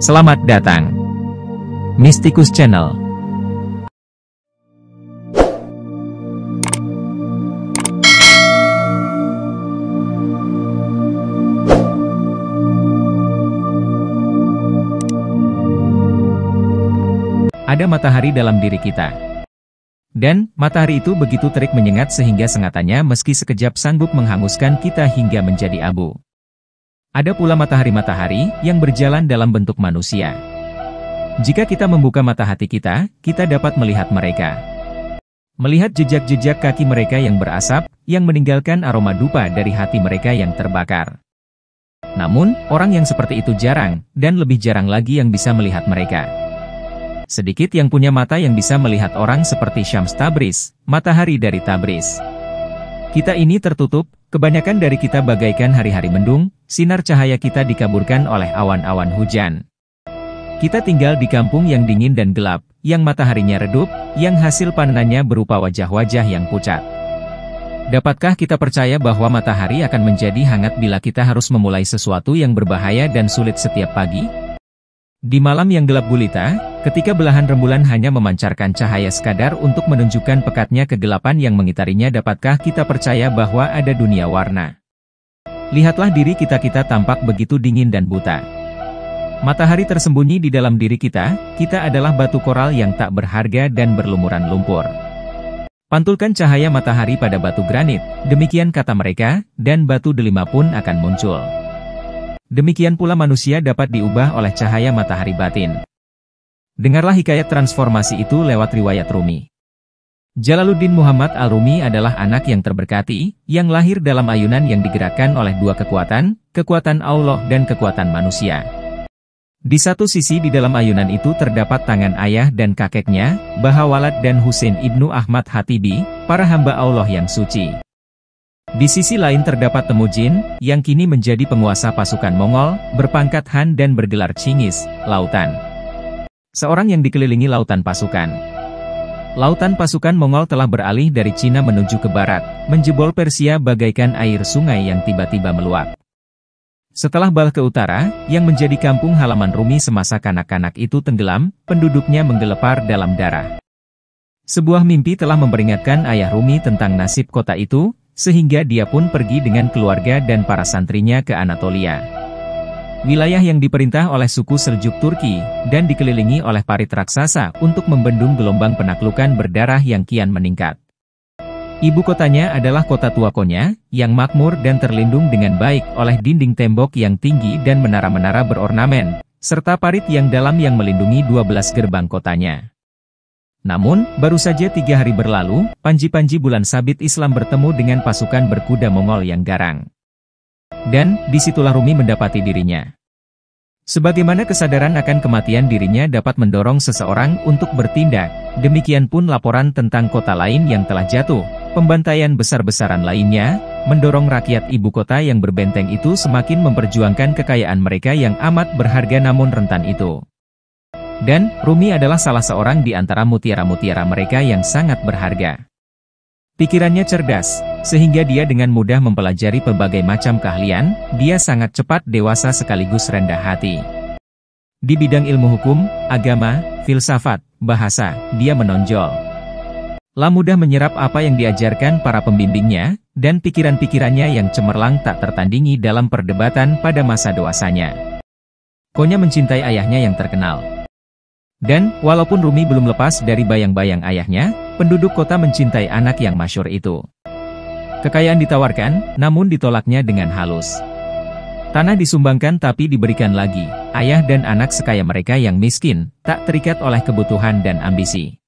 Selamat datang, Mystikus Channel. Ada matahari dalam diri kita. Dan, matahari itu begitu terik menyengat sehingga sengatannya meski sekejap sanggup menghanguskan kita hingga menjadi abu. Ada pula matahari-matahari yang berjalan dalam bentuk manusia. Jika kita membuka mata hati kita, kita dapat melihat mereka. Melihat jejak-jejak kaki mereka yang berasap, yang meninggalkan aroma dupa dari hati mereka yang terbakar. Namun, orang yang seperti itu jarang, dan lebih jarang lagi yang bisa melihat mereka. Sedikit yang punya mata yang bisa melihat orang seperti Syams Tabriz, matahari dari Tabriz. Kita ini tertutup, kebanyakan dari kita bagaikan hari-hari mendung, sinar cahaya kita dikaburkan oleh awan-awan hujan. Kita tinggal di kampung yang dingin dan gelap, yang mataharinya redup, yang hasil panenannya berupa wajah-wajah yang pucat. Dapatkah kita percaya bahwa matahari akan menjadi hangat bila kita harus memulai sesuatu yang berbahaya dan sulit setiap pagi? Di malam yang gelap gulita, ketika belahan rembulan hanya memancarkan cahaya sekadar untuk menunjukkan pekatnya kegelapan yang mengitarinya, dapatkah kita percaya bahwa ada dunia warna? Lihatlah diri kita tampak begitu dingin dan buta. Matahari tersembunyi di dalam diri kita adalah batu koral yang tak berharga dan berlumuran lumpur. Pantulkan cahaya matahari pada batu granit, demikian kata mereka, dan batu delima pun akan muncul. Demikian pula manusia dapat diubah oleh cahaya matahari batin. Dengarlah hikayat transformasi itu lewat riwayat Rumi. Jalaluddin Muhammad Al-Rumi adalah anak yang terberkati, yang lahir dalam ayunan yang digerakkan oleh dua kekuatan, kekuatan Allah dan kekuatan manusia. Di satu sisi di dalam ayunan itu terdapat tangan ayah dan kakeknya, Bahawalad dan Husain ibnu Ahmad Hatibi, para hamba Allah yang suci. Di sisi lain terdapat Temujin, yang kini menjadi penguasa pasukan Mongol, berpangkat Han dan bergelar Chingis, Lautan. Seorang yang dikelilingi lautan pasukan. Lautan pasukan Mongol telah beralih dari Cina menuju ke barat, menjebol Persia bagaikan air sungai yang tiba-tiba meluap. Setelah bal ke utara, yang menjadi kampung halaman Rumi semasa kanak-kanak itu tenggelam, penduduknya menggelepar dalam darah. Sebuah mimpi telah memperingatkan ayah Rumi tentang nasib kota itu, sehingga dia pun pergi dengan keluarga dan para santrinya ke Anatolia. Wilayah yang diperintah oleh suku Seljuk Turki, dan dikelilingi oleh parit raksasa untuk membendung gelombang penaklukan berdarah yang kian meningkat. Ibu kotanya adalah kota tua Konya, yang makmur dan terlindung dengan baik oleh dinding tembok yang tinggi dan menara-menara berornamen, serta parit yang dalam yang melindungi 12 gerbang kotanya. Namun, baru saja 3 hari berlalu, panji-panji bulan sabit Islam bertemu dengan pasukan berkuda Mongol yang garang. Dan, disitulah Rumi mendapati dirinya. Sebagaimana kesadaran akan kematian dirinya dapat mendorong seseorang untuk bertindak, demikian pun laporan tentang kota lain yang telah jatuh, pembantaian besar-besaran lainnya, mendorong rakyat ibu kota yang berbenteng itu semakin memperjuangkan kekayaan mereka yang amat berharga namun rentan itu. Dan, Rumi adalah salah seorang di antara mutiara-mutiara mereka yang sangat berharga. Pikirannya cerdas, sehingga dia dengan mudah mempelajari berbagai macam keahlian, dia sangat cepat dewasa sekaligus rendah hati. Di bidang ilmu hukum, agama, filsafat, bahasa, dia menonjol. Mudah menyerap apa yang diajarkan para pembimbingnya, dan pikiran-pikirannya yang cemerlang tak tertandingi dalam perdebatan pada masa dewasanya. Konya mencintai ayahnya yang terkenal. Dan, walaupun Rumi belum lepas dari bayang-bayang ayahnya, penduduk kota mencintai anak yang masyhur itu. Kekayaan ditawarkan, namun ditolaknya dengan halus. Tanah disumbangkan tapi diberikan lagi, ayah dan anak sekaya mereka yang miskin, tak terikat oleh kebutuhan dan ambisi.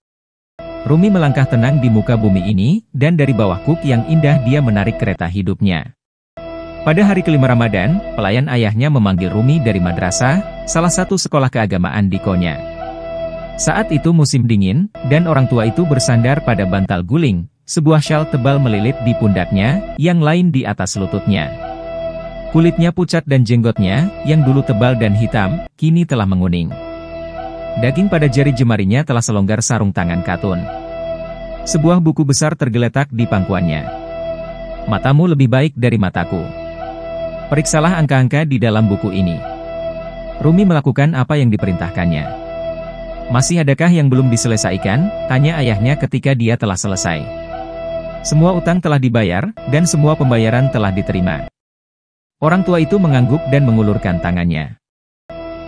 Rumi melangkah tenang di muka bumi ini, dan dari bawah kuk yang indah dia menarik kereta hidupnya. Pada hari kelima Ramadan, pelayan ayahnya memanggil Rumi dari madrasah, salah satu sekolah keagamaan di Konya. Saat itu musim dingin, dan orang tua itu bersandar pada bantal guling, sebuah syal tebal melilit di pundaknya, yang lain di atas lututnya. Kulitnya pucat dan jenggotnya, yang dulu tebal dan hitam, kini telah menguning. Daging pada jari jemarinya telah selonggar sarung tangan katun. Sebuah buku besar tergeletak di pangkuannya. Matamu lebih baik dari mataku. Periksalah angka-angka di dalam buku ini. Rumi melakukan apa yang diperintahkannya. Masih adakah yang belum diselesaikan? Tanya ayahnya ketika dia telah selesai. Semua utang telah dibayar, dan semua pembayaran telah diterima. Orang tua itu mengangguk dan mengulurkan tangannya.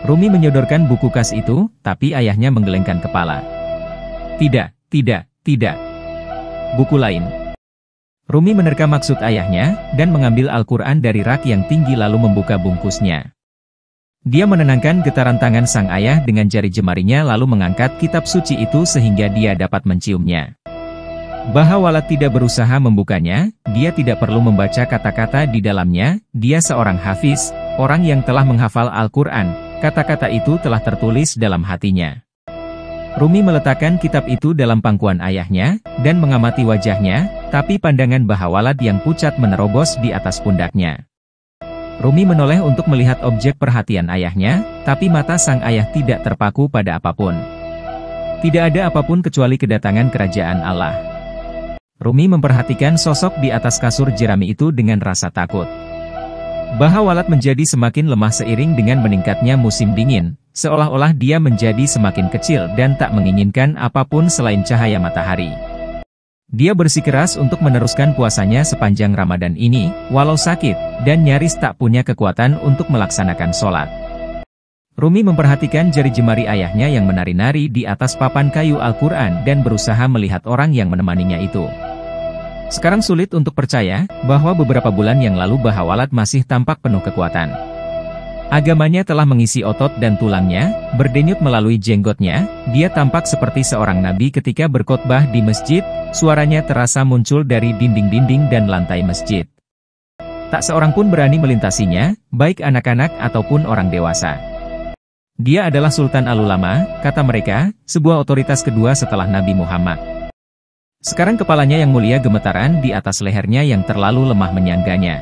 Rumi menyodorkan buku kas itu, tapi ayahnya menggelengkan kepala. Tidak, tidak, tidak. Buku lain. Rumi menerka maksud ayahnya, dan mengambil Al-Quran dari rak yang tinggi lalu membuka bungkusnya. Dia menenangkan getaran tangan sang ayah dengan jari jemarinya lalu mengangkat kitab suci itu sehingga dia dapat menciumnya. Bahawalad tidak berusaha membukanya, dia tidak perlu membaca kata-kata di dalamnya, dia seorang hafiz, orang yang telah menghafal Al-Quran, kata-kata itu telah tertulis dalam hatinya. Rumi meletakkan kitab itu dalam pangkuan ayahnya, dan mengamati wajahnya, tapi pandangan Bahawalad yang pucat menerobos di atas pundaknya. Rumi menoleh untuk melihat objek perhatian ayahnya, tapi mata sang ayah tidak terpaku pada apapun. Tidak ada apapun kecuali kedatangan kerajaan Allah. Rumi memperhatikan sosok di atas kasur jerami itu dengan rasa takut. Bahawalad menjadi semakin lemah seiring dengan meningkatnya musim dingin, seolah-olah dia menjadi semakin kecil dan tak menginginkan apapun selain cahaya matahari. Dia bersikeras untuk meneruskan puasanya sepanjang Ramadan ini, walau sakit, dan nyaris tak punya kekuatan untuk melaksanakan sholat. Rumi memperhatikan jari jemari ayahnya yang menari-nari di atas papan kayu Al-Quran dan berusaha melihat orang yang menemaninya itu. Sekarang sulit untuk percaya, bahwa beberapa bulan yang lalu Bahawalad masih tampak penuh kekuatan. Agamanya telah mengisi otot dan tulangnya, berdenyut melalui jenggotnya, dia tampak seperti seorang nabi ketika berkhotbah di masjid, suaranya terasa muncul dari dinding-dinding dan lantai masjid. Tak seorang pun berani melintasinya, baik anak-anak ataupun orang dewasa. Dia adalah Sultan Al-Ulama, kata mereka, sebuah otoritas kedua setelah Nabi Muhammad. Sekarang kepalanya yang mulia gemetaran di atas lehernya yang terlalu lemah menyangganya.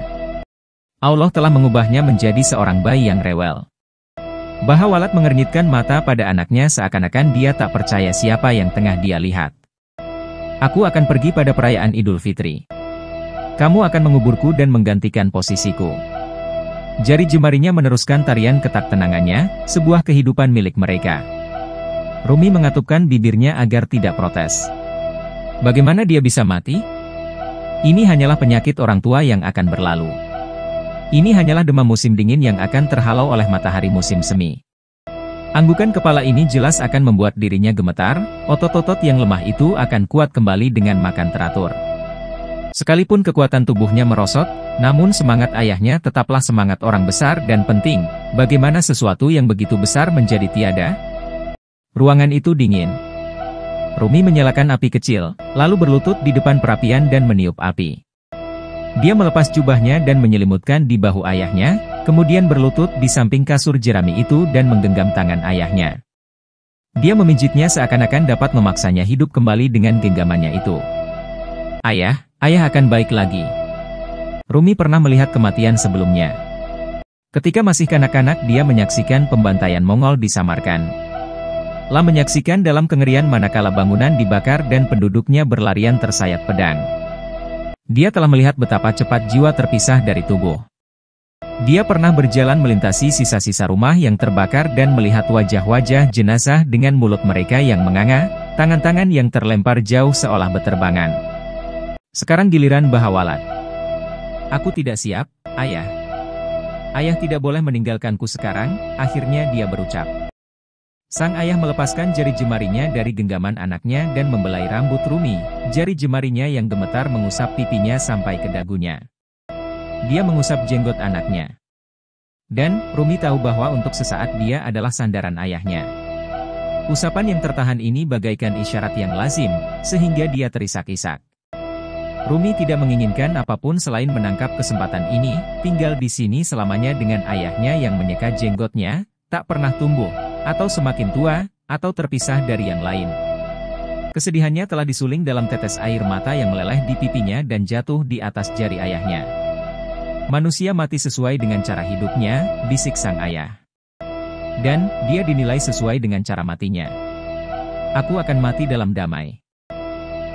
Allah telah mengubahnya menjadi seorang bayi yang rewel. Bahawalad mengernyitkan mata pada anaknya seakan-akan dia tak percaya siapa yang tengah dia lihat. Aku akan pergi pada perayaan Idul Fitri. Kamu akan menguburku dan menggantikan posisiku. Jari jemarinya meneruskan tarian ketak tenangannya, sebuah kehidupan milik mereka. Rumi mengatupkan bibirnya agar tidak protes. Bagaimana dia bisa mati? Ini hanyalah penyakit orang tua yang akan berlalu. Ini hanyalah demam musim dingin yang akan terhalau oleh matahari musim semi. Anggukan kepala ini jelas akan membuat dirinya gemetar, otot-otot yang lemah itu akan kuat kembali dengan makan teratur. Sekalipun kekuatan tubuhnya merosot, namun semangat ayahnya tetaplah semangat orang besar dan penting. Bagaimana sesuatu yang begitu besar menjadi tiada? Ruangan itu dingin. Rumi menyalakan api kecil, lalu berlutut di depan perapian dan meniup api. Dia melepas jubahnya dan menyelimutkan di bahu ayahnya, kemudian berlutut di samping kasur jerami itu dan menggenggam tangan ayahnya. Dia memijitnya seakan-akan dapat memaksanya hidup kembali dengan genggamannya itu. Ayah akan baik lagi. Rumi pernah melihat kematian sebelumnya. Ketika masih kanak-kanak dia menyaksikan pembantaian Mongol di Samarkand. Menyaksikan dalam kengerian manakala bangunan dibakar dan penduduknya berlarian tersayat pedang. Dia telah melihat betapa cepat jiwa terpisah dari tubuh. Dia pernah berjalan melintasi sisa-sisa rumah yang terbakar dan melihat wajah-wajah jenazah dengan mulut mereka yang menganga, tangan-tangan yang terlempar jauh seolah beterbangan. Sekarang giliran Bahawalad. Aku tidak siap, ayah. Ayah tidak boleh meninggalkanku sekarang, akhirnya dia berucap. Sang ayah melepaskan jari jemarinya dari genggaman anaknya dan membelai rambut Rumi, jari jemarinya yang gemetar mengusap pipinya sampai ke dagunya. Dia mengusap jenggot anaknya. Dan, Rumi tahu bahwa untuk sesaat dia adalah sandaran ayahnya. Usapan yang tertahan ini bagaikan isyarat yang lazim, sehingga dia terisak-isak. Rumi tidak menginginkan apapun selain menangkap kesempatan ini, tinggal di sini selamanya dengan ayahnya yang menyeka jenggotnya, tak pernah tumbuh, atau semakin tua, atau terpisah dari yang lain. Kesedihannya telah disuling dalam tetes air mata yang meleleh di pipinya dan jatuh di atas jari ayahnya. Manusia mati sesuai dengan cara hidupnya, bisik sang ayah. Dan, dia dinilai sesuai dengan cara matinya. Aku akan mati dalam damai.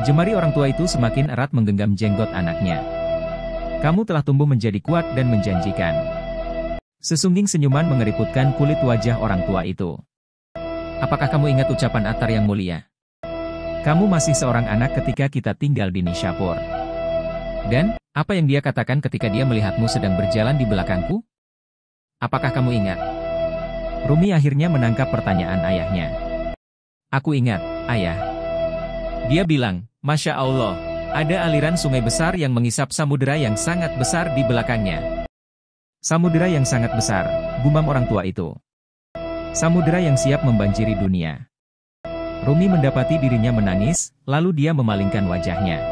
Jemari orang tua itu semakin erat menggenggam jenggot anaknya. Kamu telah tumbuh menjadi kuat dan menjanjikan. Sesungging senyuman mengeriputkan kulit wajah orang tua itu. Apakah kamu ingat ucapan Attar yang mulia? Kamu masih seorang anak ketika kita tinggal di Nishapur. Dan, apa yang dia katakan ketika dia melihatmu sedang berjalan di belakangku? Apakah kamu ingat? Rumi akhirnya menangkap pertanyaan ayahnya. Aku ingat, ayah. Dia bilang, Masya Allah, ada aliran sungai besar yang mengisap samudera yang sangat besar di belakangnya. Samudera yang sangat besar, gumam orang tua itu. Samudera yang siap membanjiri dunia. Rumi mendapati dirinya menangis, lalu dia memalingkan wajahnya.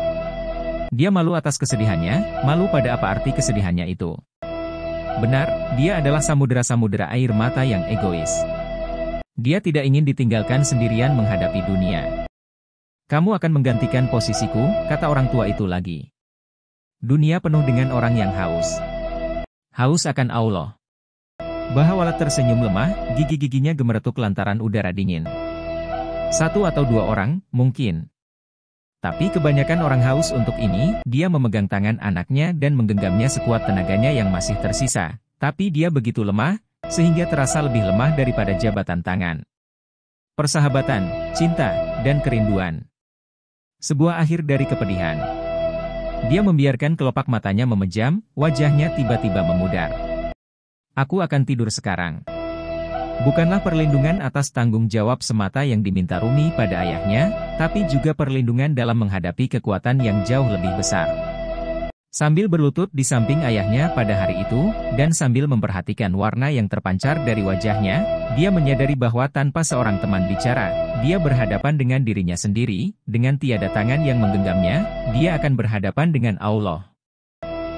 Dia malu atas kesedihannya, malu pada apa arti kesedihannya itu. Benar, dia adalah samudera-samudera air mata yang egois. Dia tidak ingin ditinggalkan sendirian menghadapi dunia. Kamu akan menggantikan posisiku, kata orang tua itu lagi. Dunia penuh dengan orang yang haus. Haus akan Allah. Bahawalat tersenyum lemah, gigi-giginya gemeretuk lantaran udara dingin. Satu atau dua orang, mungkin. Tapi kebanyakan orang haus untuk ini, dia memegang tangan anaknya dan menggenggamnya sekuat tenaganya yang masih tersisa. Tapi dia begitu lemah, sehingga terasa lebih lemah daripada jabatan tangan. Persahabatan, cinta, dan kerinduan. Sebuah akhir dari kepedihan. Dia membiarkan kelopak matanya memejam, wajahnya tiba-tiba memudar. Aku akan tidur sekarang. Bukanlah perlindungan atas tanggung jawab semata yang diminta Rumi pada ayahnya, tapi juga perlindungan dalam menghadapi kekuatan yang jauh lebih besar. Sambil berlutut di samping ayahnya pada hari itu, dan sambil memperhatikan warna yang terpancar dari wajahnya, dia menyadari bahwa tanpa seorang teman bicara, dia berhadapan dengan dirinya sendiri, dengan tiada tangan yang menggenggamnya, dia akan berhadapan dengan Allah.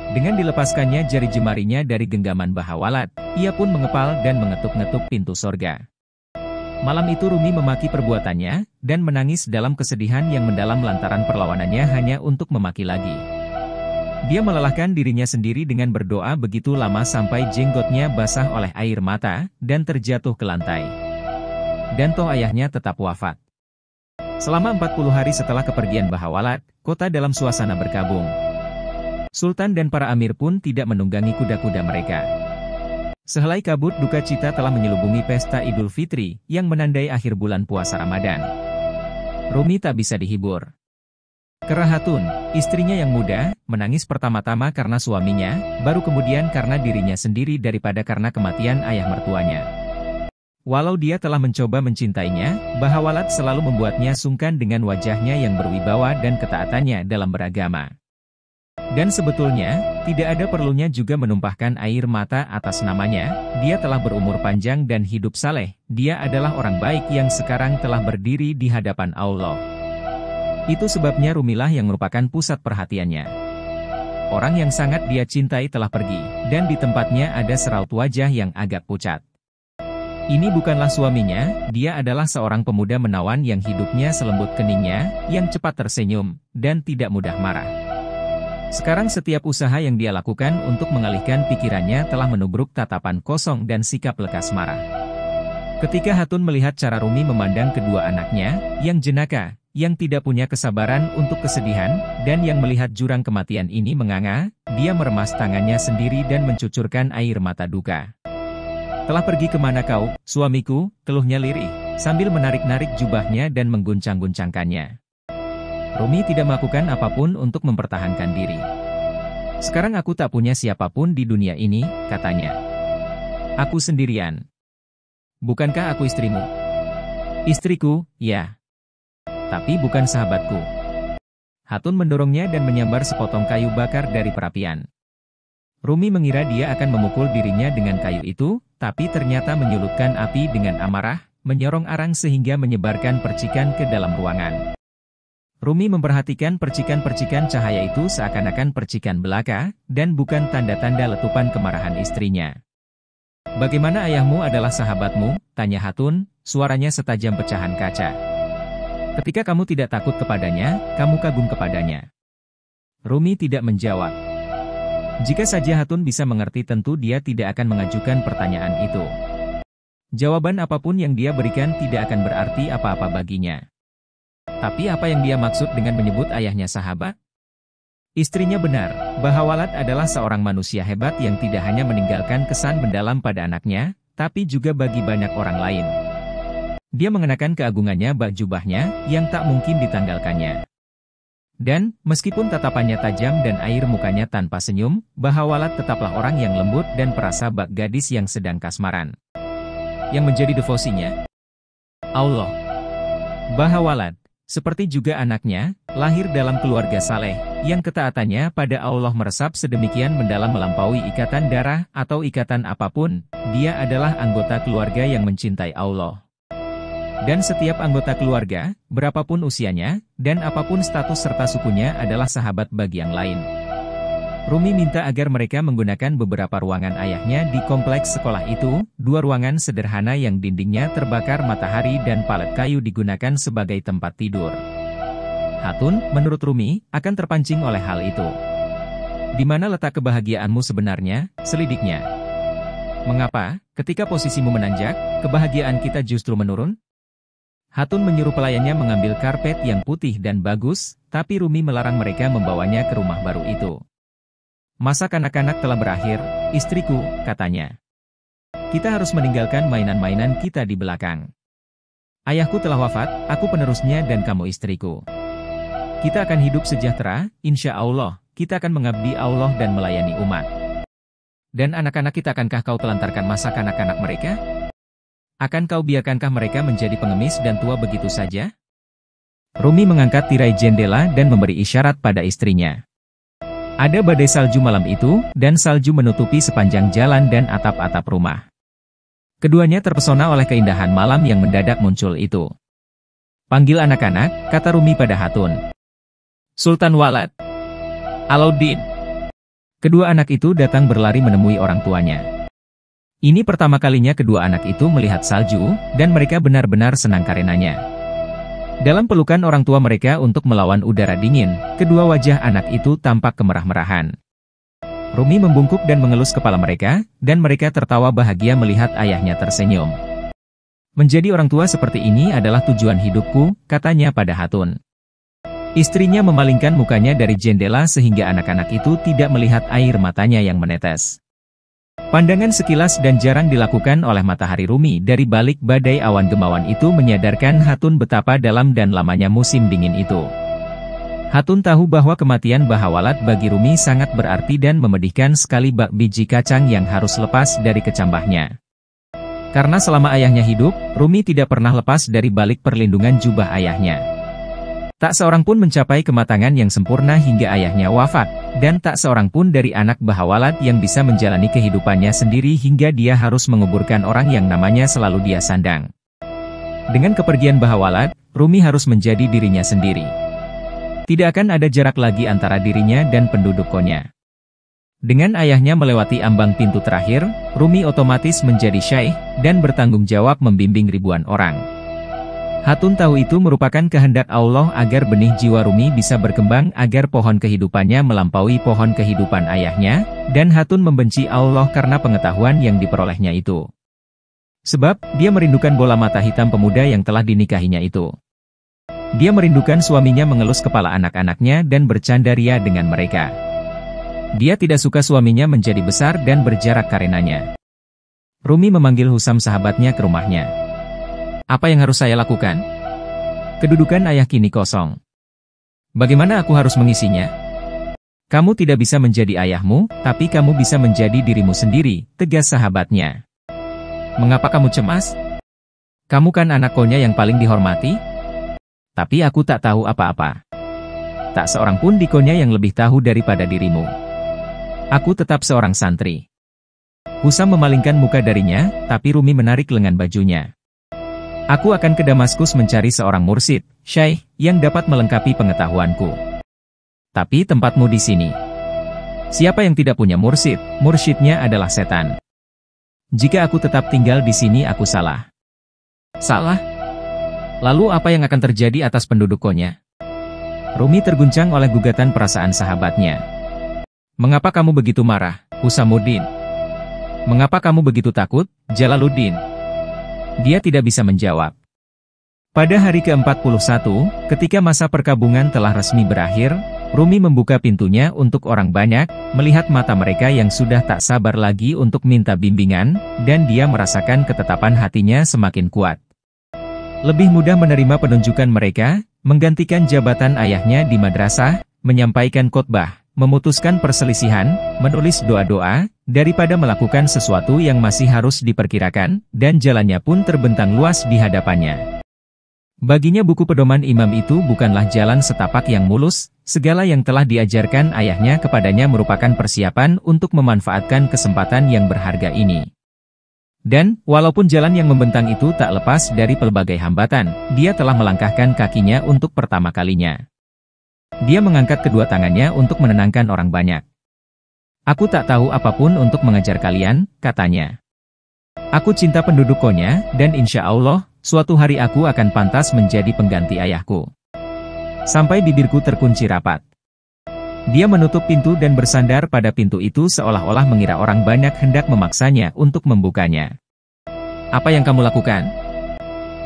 Dengan dilepaskannya jari jemarinya dari genggaman Bahawalat, ia pun mengepal dan mengetuk-ngetuk pintu sorga. Malam itu Rumi memaki perbuatannya, dan menangis dalam kesedihan yang mendalam lantaran perlawanannya hanya untuk memaki lagi. Dia melelahkan dirinya sendiri dengan berdoa begitu lama sampai jenggotnya basah oleh air mata, dan terjatuh ke lantai. Dan toh ayahnya tetap wafat. Selama 40 hari setelah kepergian Bahawalat, kota dalam suasana berkabung. Sultan dan para amir pun tidak menunggangi kuda-kuda mereka. Sehelai kabut duka cita telah menyelubungi pesta Idul Fitri, yang menandai akhir bulan puasa Ramadan. Rumi tak bisa dihibur. Kerahatun, istrinya yang muda, menangis pertama-tama karena suaminya, baru kemudian karena dirinya sendiri daripada karena kematian ayah mertuanya. Walau dia telah mencoba mencintainya, Bahawalat selalu membuatnya sungkan dengan wajahnya yang berwibawa dan ketaatannya dalam beragama. Dan sebetulnya, tidak ada perlunya juga menumpahkan air mata atas namanya, dia telah berumur panjang dan hidup saleh, dia adalah orang baik yang sekarang telah berdiri di hadapan Allah. Itu sebabnya Rumilah yang merupakan pusat perhatiannya. Orang yang sangat dia cintai telah pergi, dan di tempatnya ada seraut wajah yang agak pucat. Ini bukanlah suaminya, dia adalah seorang pemuda menawan yang hidupnya selembut keningnya, yang cepat tersenyum, dan tidak mudah marah. Sekarang setiap usaha yang dia lakukan untuk mengalihkan pikirannya telah menubruk tatapan kosong dan sikap lekas marah. Ketika Hatun melihat cara Rumi memandang kedua anaknya, yang jenaka, yang tidak punya kesabaran untuk kesedihan, dan yang melihat jurang kematian ini menganga, dia meremas tangannya sendiri dan mencucurkan air mata duka. Telah pergi kemana kau, suamiku, keluhnya lirih, sambil menarik-narik jubahnya dan mengguncang-guncangkannya. Rumi tidak melakukan apapun untuk mempertahankan diri. Sekarang aku tak punya siapapun di dunia ini, katanya. Aku sendirian. Bukankah aku istrimu? Istriku, ya. Tapi bukan sahabatku. Hatun mendorongnya dan menyambar sepotong kayu bakar dari perapian. Rumi mengira dia akan memukul dirinya dengan kayu itu, tapi ternyata menyulutkan api dengan amarah, menyorong arang sehingga menyebarkan percikan ke dalam ruangan. Rumi memperhatikan percikan-percikan cahaya itu seakan-akan percikan belaka, dan bukan tanda-tanda letupan kemarahan istrinya. Bagaimana ayahmu adalah sahabatmu? Tanya Hatun, suaranya setajam pecahan kaca. Ketika kamu tidak takut kepadanya, kamu kagum kepadanya. Rumi tidak menjawab. Jika saja Hatun bisa mengerti tentu dia tidak akan mengajukan pertanyaan itu. Jawaban apapun yang dia berikan tidak akan berarti apa-apa baginya. Tapi apa yang dia maksud dengan menyebut ayahnya sahabat? Istrinya benar, Bahawalad adalah seorang manusia hebat yang tidak hanya meninggalkan kesan mendalam pada anaknya, tapi juga bagi banyak orang lain. Dia mengenakan keagungannya bak jubahnya, yang tak mungkin ditanggalkannya. Dan, meskipun tatapannya tajam dan air mukanya tanpa senyum, Bahawalad tetaplah orang yang lembut dan perasa bak gadis yang sedang kasmaran. Yang menjadi devosinya Allah. Bahawalad, seperti juga anaknya, lahir dalam keluarga saleh, yang ketaatannya pada Allah meresap sedemikian mendalam melampaui ikatan darah atau ikatan apapun, dia adalah anggota keluarga yang mencintai Allah. Dan setiap anggota keluarga, berapapun usianya, dan apapun status serta sukunya adalah sahabat bagi yang lain. Rumi minta agar mereka menggunakan beberapa ruangan ayahnya di kompleks sekolah itu, 2 ruangan sederhana yang dindingnya terbakar matahari dan palet kayu digunakan sebagai tempat tidur. Hatun, menurut Rumi, akan terpancing oleh hal itu. Di mana letak kebahagiaanmu sebenarnya? Selidiknya. Mengapa, ketika posisimu menanjak, kebahagiaan kita justru menurun? Hatun menyuruh pelayannya mengambil karpet yang putih dan bagus, tapi Rumi melarang mereka membawanya ke rumah baru itu. Masa kanak-kanak telah berakhir, istriku, katanya. Kita harus meninggalkan mainan-mainan kita di belakang. Ayahku telah wafat, aku penerusnya dan kamu istriku. Kita akan hidup sejahtera, insya Allah, kita akan mengabdi Allah dan melayani umat. Dan anak-anak kita akankah kau telantarkan masa kanak-kanak mereka? Akan kau biarkankah mereka menjadi pengemis dan tua begitu saja? Rumi mengangkat tirai jendela dan memberi isyarat pada istrinya. Ada badai salju malam itu, dan salju menutupi sepanjang jalan dan atap-atap rumah. Keduanya terpesona oleh keindahan malam yang mendadak muncul itu. Panggil anak-anak, kata Rumi pada Hatun. Sultan Walad. Alauddin. Kedua anak itu datang berlari menemui orang tuanya. Ini pertama kalinya kedua anak itu melihat salju, dan mereka benar-benar senang karenanya. Dalam pelukan orang tua mereka untuk melawan udara dingin, kedua wajah anak itu tampak kemerah-merahan. Rumi membungkuk dan mengelus kepala mereka, dan mereka tertawa bahagia melihat ayahnya tersenyum. Menjadi orang tua seperti ini adalah tujuan hidupku, katanya pada Hatun. Istrinya memalingkan mukanya dari jendela sehingga anak-anak itu tidak melihat air matanya yang menetes. Pandangan sekilas dan jarang dilakukan oleh matahari Rumi dari balik badai awan gemawan itu menyadarkan Hatun betapa dalam dan lamanya musim dingin itu. Hatun tahu bahwa kematian Bahawalad bagi Rumi sangat berarti dan memedihkan sekali bak biji kacang yang harus lepas dari kecambahnya. Karena selama ayahnya hidup, Rumi tidak pernah lepas dari balik perlindungan jubah ayahnya. Tak seorang pun mencapai kematangan yang sempurna hingga ayahnya wafat, dan tak seorang pun dari anak Bahawalad yang bisa menjalani kehidupannya sendiri hingga dia harus menguburkan orang yang namanya selalu dia sandang. Dengan kepergian Bahawalad, Rumi harus menjadi dirinya sendiri. Tidak akan ada jarak lagi antara dirinya dan penduduk Konya. Dengan ayahnya melewati ambang pintu terakhir, Rumi otomatis menjadi syaikh, dan bertanggung jawab membimbing ribuan orang. Hatun tahu itu merupakan kehendak Allah agar benih jiwa Rumi bisa berkembang agar pohon kehidupannya melampaui pohon kehidupan ayahnya, dan Hatun membenci Allah karena pengetahuan yang diperolehnya itu. Sebab, dia merindukan bola mata hitam pemuda yang telah dinikahinya itu. Dia merindukan suaminya mengelus kepala anak-anaknya dan bercandaria dengan mereka. Dia tidak suka suaminya menjadi besar dan berjarak karenanya. Rumi memanggil Husam sahabatnya ke rumahnya. Apa yang harus saya lakukan? Kedudukan ayah kini kosong. Bagaimana aku harus mengisinya? Kamu tidak bisa menjadi ayahmu, tapi kamu bisa menjadi dirimu sendiri, tegas sahabatnya. Mengapa kamu cemas? Kamu kan anak Konya yang paling dihormati? Tapi aku tak tahu apa-apa. Tak seorang pun di Konya yang lebih tahu daripada dirimu. Aku tetap seorang santri. Husam memalingkan muka darinya, tapi Rumi menarik lengan bajunya. Aku akan ke Damaskus mencari seorang mursyid, syaikh, yang dapat melengkapi pengetahuanku. Tapi tempatmu di sini. Siapa yang tidak punya mursyid, mursyidnya adalah setan. Jika aku tetap tinggal di sini aku salah. Salah? Lalu apa yang akan terjadi atas penduduk Konya? Rumi terguncang oleh gugatan perasaan sahabatnya. Mengapa kamu begitu marah, Husamuddin? Mengapa kamu begitu takut, Jalaluddin? Dia tidak bisa menjawab. Pada hari ke-41, ketika masa perkabungan telah resmi berakhir, Rumi membuka pintunya untuk orang banyak, melihat mata mereka yang sudah tak sabar lagi untuk minta bimbingan, dan dia merasakan ketetapan hatinya semakin kuat. Lebih mudah menerima penunjukan mereka, menggantikan jabatan ayahnya di madrasah, menyampaikan khotbah, memutuskan perselisihan, menulis doa-doa, daripada melakukan sesuatu yang masih harus diperkirakan, dan jalannya pun terbentang luas di hadapannya. Baginya buku pedoman imam itu bukanlah jalan setapak yang mulus, segala yang telah diajarkan ayahnya kepadanya merupakan persiapan untuk memanfaatkan kesempatan yang berharga ini. Dan, walaupun jalan yang membentang itu tak lepas dari pelbagai hambatan, dia telah melangkahkan kakinya untuk pertama kalinya. Dia mengangkat kedua tangannya untuk menenangkan orang banyak. Aku tak tahu apapun untuk mengajar kalian, katanya. Aku cinta penduduk Konya, dan insya Allah, suatu hari aku akan pantas menjadi pengganti ayahku. Sampai bibirku terkunci rapat. Dia menutup pintu dan bersandar pada pintu itu seolah-olah mengira orang banyak hendak memaksanya untuk membukanya. Apa yang kamu lakukan?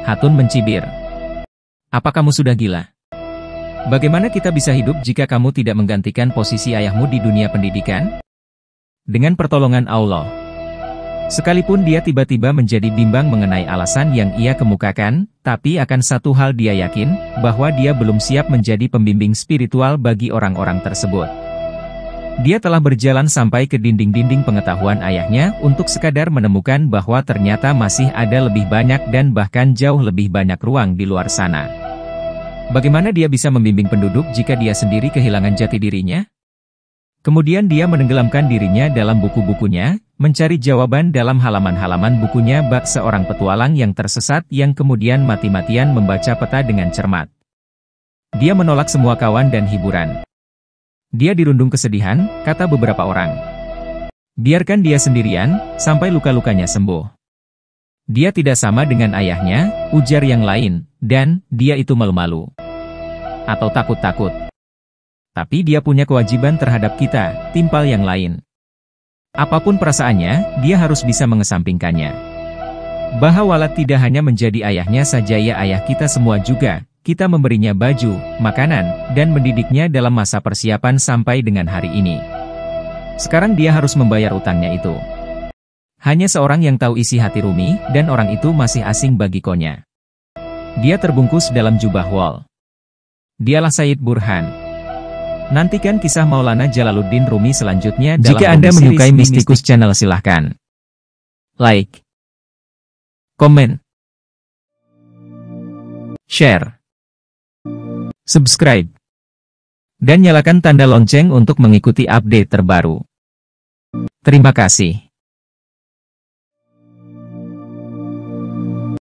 Hatun mencibir. Apa kamu sudah gila? Bagaimana kita bisa hidup jika kamu tidak menggantikan posisi ayahmu di dunia pendidikan? Dengan pertolongan Allah. Sekalipun dia tiba-tiba menjadi bimbang mengenai alasan yang ia kemukakan, tapi akan satu hal dia yakin, bahwa dia belum siap menjadi pembimbing spiritual bagi orang-orang tersebut. Dia telah berjalan sampai ke dinding-dinding pengetahuan ayahnya untuk sekadar menemukan bahwa ternyata masih ada lebih banyak dan bahkan jauh lebih banyak ruang di luar sana. Bagaimana dia bisa membimbing penduduk jika dia sendiri kehilangan jati dirinya? Kemudian dia menenggelamkan dirinya dalam buku-bukunya, mencari jawaban dalam halaman-halaman bukunya bak seorang petualang yang tersesat yang kemudian mati-matian membaca peta dengan cermat. Dia menolak semua kawan dan hiburan. Dia dirundung kesedihan, kata beberapa orang. Biarkan dia sendirian, sampai luka-lukanya sembuh. Dia tidak sama dengan ayahnya, ujar yang lain, dan dia itu malu-malu. Atau takut-takut. Tapi dia punya kewajiban terhadap kita, timpal yang lain. Apapun perasaannya, dia harus bisa mengesampingkannya. Bahwa tidak hanya menjadi ayahnya saja ya ayah kita semua juga, kita memberinya baju, makanan, dan mendidiknya dalam masa persiapan sampai dengan hari ini. Sekarang dia harus membayar utangnya itu. Hanya seorang yang tahu isi hati Rumi, dan orang itu masih asing bagi Konya. Dia terbungkus dalam jubah wol. Dialah Sayyid Burhan. Nantikan kisah Maulana Jalaluddin Rumi selanjutnya dalam Jika Anda menyukai Mistikus Channel silahkan like, komen, share, subscribe, dan nyalakan tanda lonceng untuk mengikuti update terbaru. Terima kasih.